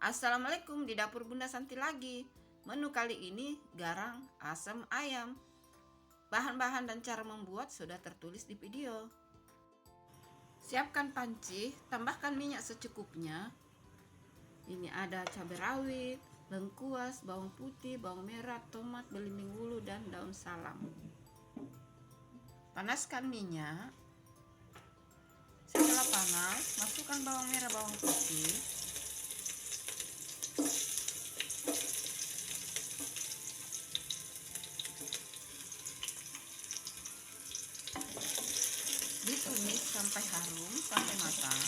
Assalamualaikum, di dapur Bunda Santi lagi. Menu kali ini garang asam ayam. Bahan-bahan dan cara membuat sudah tertulis di video. Siapkan panci, tambahkan minyak secukupnya. Ini ada cabai rawit, lengkuas, bawang putih, bawang merah, tomat, belimbing wulu, dan daun salam. Panaskan minyak. Setelah panas, masukkan bawang merah, bawang putih, ditumis sampai harum, sampai matang.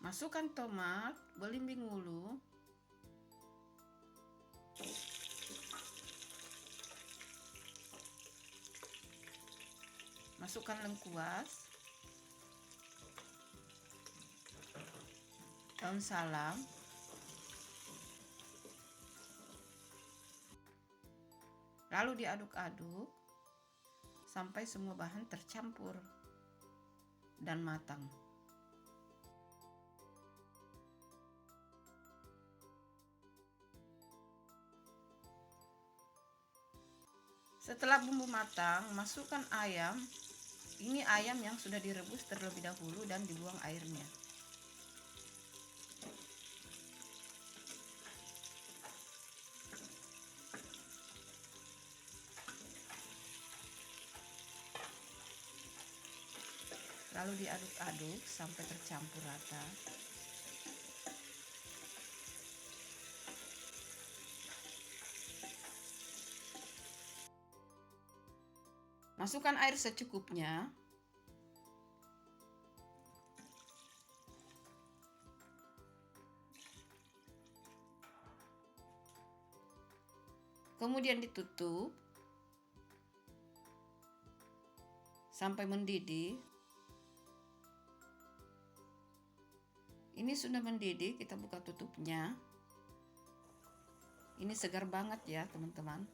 Masukkan tomat, belimbing wulu, masukkan lengkuas, daun salam, lalu diaduk-aduk sampai semua bahan tercampur dan matang. Setelah bumbu matang, masukkan ayam. Ini ayam yang sudah direbus terlebih dahulu dan dibuang airnya. Lalu diaduk-aduk sampai tercampur rata. Masukkan air secukupnya. Kemudian ditutup sampai mendidih. Ini sudah mendidih, kita buka tutupnya. Ini segar banget ya, teman-teman.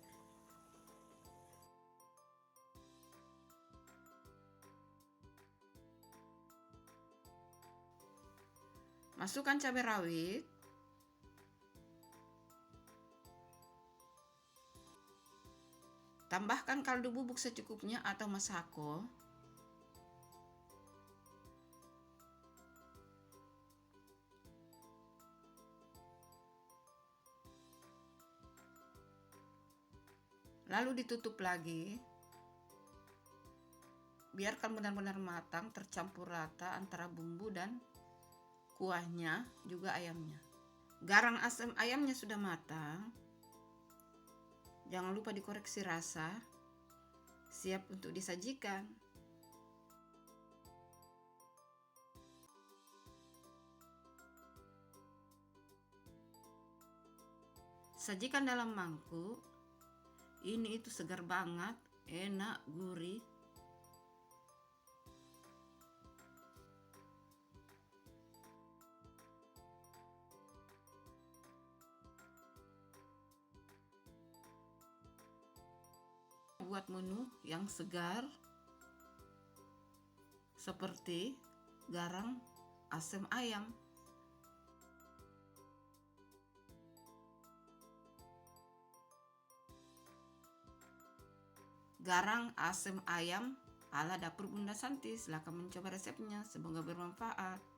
Masukkan cabai rawit, tambahkan kaldu bubuk secukupnya atau masako, lalu ditutup lagi. Biarkan benar-benar matang, tercampur rata antara bumbu dan kuahnya, juga ayamnya. Garang asam ayamnya sudah matang. Jangan lupa dikoreksi rasa. Siap untuk disajikan. Sajikan dalam mangkuk. Ini itu segar banget, enak, gurih. Buat menu yang segar seperti garang asam ayam. Garang asam ayam ala dapur Bunda Santi. Silahkan mencoba resepnya, semoga bermanfaat.